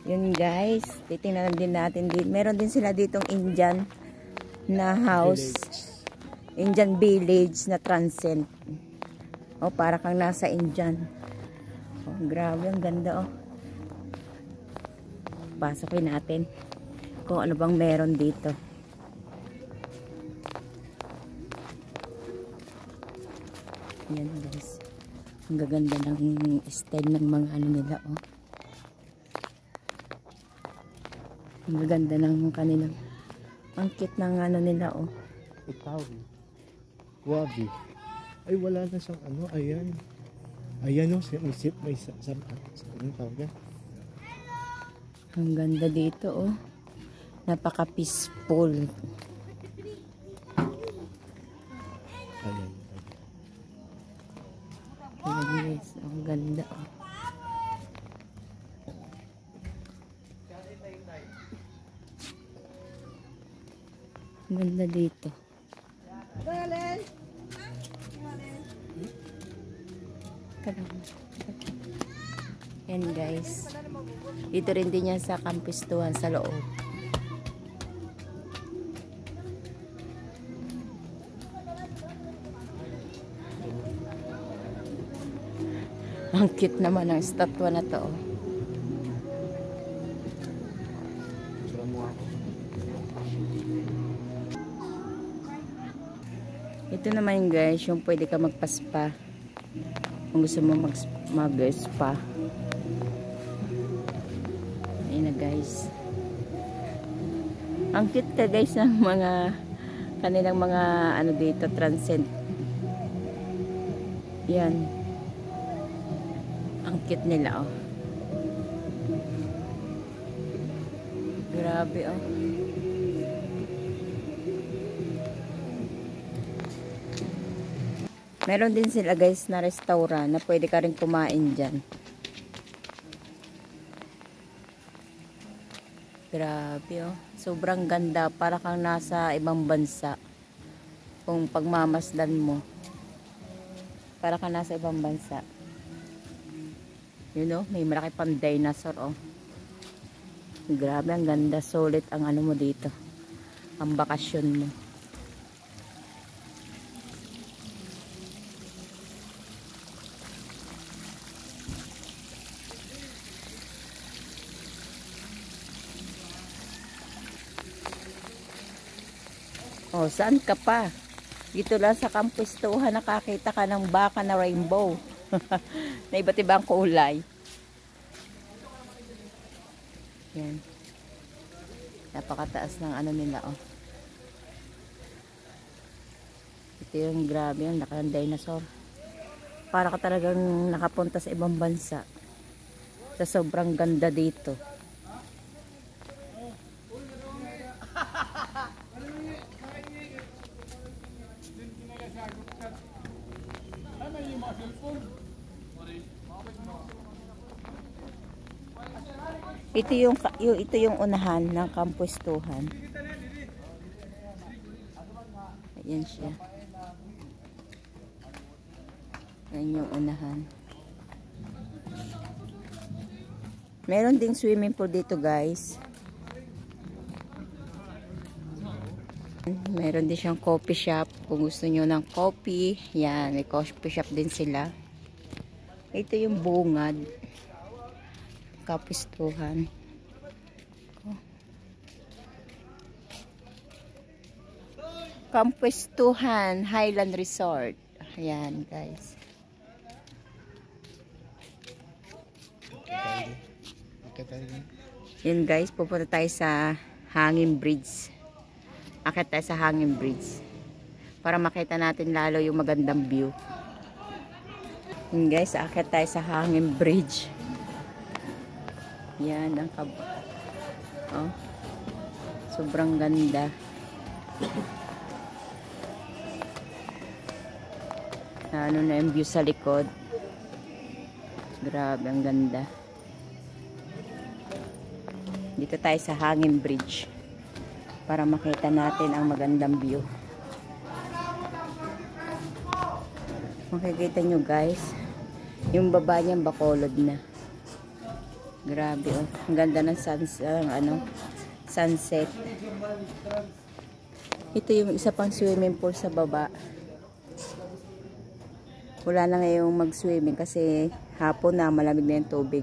Yun guys, titingnan din natin din. Meron din sila ditong Indian na house. Indian village na transcend. Oh, para kang nasa Indian. Oh, grabe, ang ganda oh. Pasokin natin kung ano bang meron dito. Yan guys. Ang gaganda ng style ng mga ano nila oh. Ang gaganda ng kanilang ang cute ng ano nila oh. Ikaw. Wabi. Ay wala na siyang ano, ayan. Ayan oh, may sip, may anong tawag yan? Ang ganda dito oh. Napaka peaceful. Ayan. Ayan guys, ang ganda oh. Ang ganda dito. Yan guys. Dito rin din yan sa Campus 2 sa loob. Ang cute naman ang statwa na to. Ito naman guys, yung pwede ka magpa-spa. Kung gusto mo mag-spa. Ayun na guys. Ang cute ka guys ng mga kanilang mga ano dito, transcend. Yan. Ang cute nila oh. Grabe oh. Meron din sila guys na restaurant na pwede ka rin kumain dyan. Grabe oh. Sobrang ganda. Para kang nasa ibang bansa. Kung pagmamasdan mo. Para kang nasa ibang bansa. You know, may malaki pang dinosaur oh. Grabe, ang ganda. Solid ang ano mo dito. Ang bakasyon mo. Oh, saan ka pa? Dito lang sa Campus 2 nakakita ka ng baka na rainbow. Na iba't ibang kulay. Yan. Napakataas ng ano nila oh. Ito yung grabe yung nakang dinosaur. Para ka talagang nakapunta sa ibang bansa. Sa sobrang ganda dito. Ito yung unahan ng Campus 2. Ayan siya. Ayan yung unahan. Meron ding swimming pool dito guys. Meron din siyang coffee shop. Kung gusto nyo ng coffee, yan, may coffee shop din sila. Ito yung bungad. Kapistuhan. Kampistuhan Highland Resort. Ayan guys. Yan guys, pupunta tayo sa Hanging Bridge. Akit tayo sa Hanging Bridge. Para makita natin lalo yung magandang view. Yan guys, akit tayo sa Hanging Bridge. Yan ang oh. Sobrang ganda. Ano na yung view sa likod. Grabe, ang ganda. Dito tayo sa Hanging Bridge para makita natin ang magandang view. Makikita nyo guys, yung baba niyan bakolod na. Grabe oh. Ang ganda ng sunset. Ito yung isa pang swimming pool sa baba. Wala na ngayong mag-swimming kasi hapon na, malamig na yung tubig.